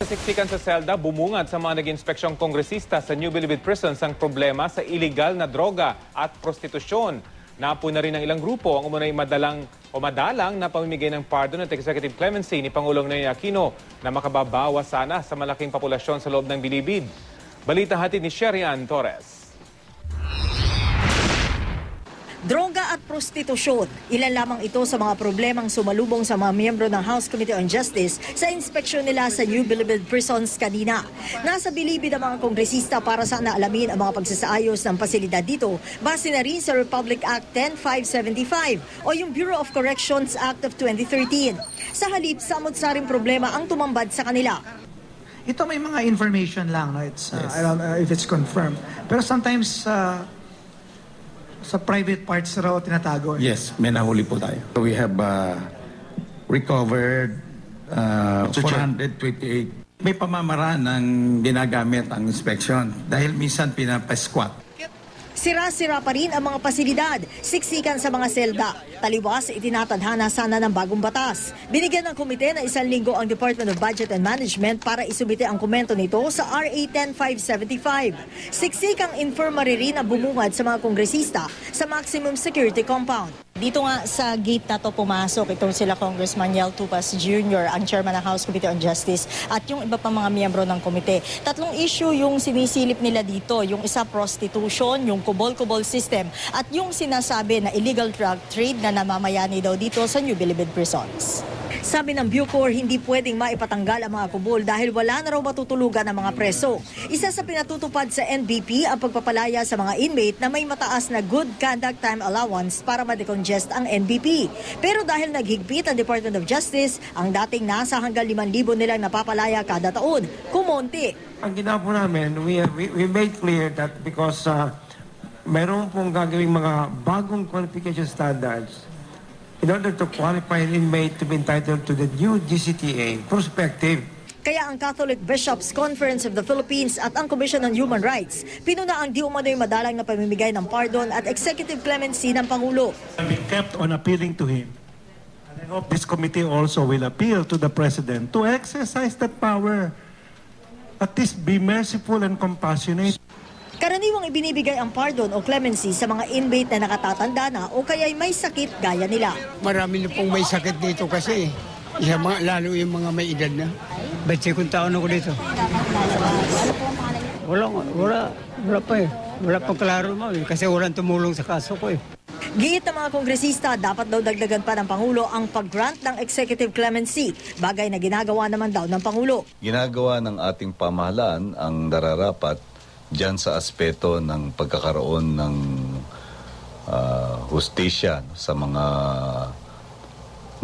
Siksikan sa selda, bumungad sa mga nag-inspeksyong kongresista sa New Bilibid Prisons ang problema sa iligal na droga at prostitusyon. Napo na rin ng ilang grupo ang umunay madalang na pamimigay ng pardon at executive clemency ni Pangulong Noynoy Aquino na makababawa sana sa malaking populasyon sa loob ng Bilibid. Balita hatid ni Sherian Torres. Droga at prostitusyon, ilan lamang ito sa mga problemang sumalubong sa mga miyembro ng House Committee on Justice sa inspeksyon nila sa New Bilibid Prisons kanina. Nasa Bilibid ang mga kongresista para sana alamin ang mga pagsasaayos ng pasilidad dito base na rin sa Republic Act 10575 o yung Bureau of Corrections Act of 2013. Sa halip, samot-saring problema ang tumambad sa kanila. Ito may mga information lang, no? It's, I don't know if it's confirmed. Pero sometimes sa private parts raw tinatago. Yes, may nahuli po tayo. We have recovered 428. May pamamaraan ng ginagamit ang inspection dahil minsan pinapasquat. Sira-sira pa rin ang mga pasilidad, siksikan sa mga selda. Taliwas, itinatadhana sana ng bagong batas. Binigyan ng komite na 1 linggo ang Department of Budget and Management para isubite ang komento nito sa RA 10575. Siksikang infirmary rin ang bumungad sa mga kongresista sa maximum security compound. Dito nga sa gate na to pumasok itong sila Congressman Yel Tupas Jr., ang chairman ng House Committee on Justice at yung iba pang mga miyembro ng komite. Tatlong issue yung sinisilip nila dito, yung isa prostitution, yung kubol-kubol system at yung sinasabi na illegal drug trade na namamayani daw dito sa New Bilibid Prisons. Sabi ng Bucor, hindi pwedeng maipatanggal ang mga kubol dahil wala na raw matutulugan ang mga preso. Isa sa pinatutupad sa NBP ang pagpapalaya sa mga inmate na may mataas na good conduct time allowance para ma-decongest ang NBP. Pero dahil naghigpit ang Department of Justice, ang dating nasa hanggang 5,000 nilang napapalaya kada taon, kumonti. Ang ginawa po namin, we made clear that because mayroon pong gagawing mga bagong qualification standards in order to qualify an inmate to be entitled to the new GCTA prospective. Kaya ang Catholic Bishops Conference of the Philippines at ang Commission on Human Rights pinuna ang di umano'y madalang na pamimigay ng pardon at executive clemency ng Pangulo. We kept on appealing to him. And I hope this committee also will appeal to the President to exercise that power. At least be merciful and compassionate. Karaniwang ibinibigay ang pardon o clemency sa mga inmate na nakatatanda na o kaya'y may sakit gaya nila. Marami na pong may sakit dito kasi lalo yung mga may edad na. 20 taon ako dito. Wala pa eh. Wala pang klaro mo kasi walang tumulong sa kaso ko eh. Giit ng mga kongresista, dapat daw dagdagan pa ng Pangulo ang pag-grant ng executive clemency, bagay na ginagawa naman daw ng Pangulo. Ginagawa ng ating pamahalaan ang nararapat diyan sa aspeto ng pagkakaroon ng hustisya sa mga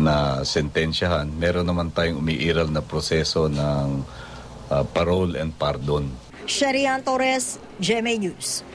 na sentensyahan. Meron naman tayong umiiral na proseso ng parole and pardon. Sherian Torres, GMA News.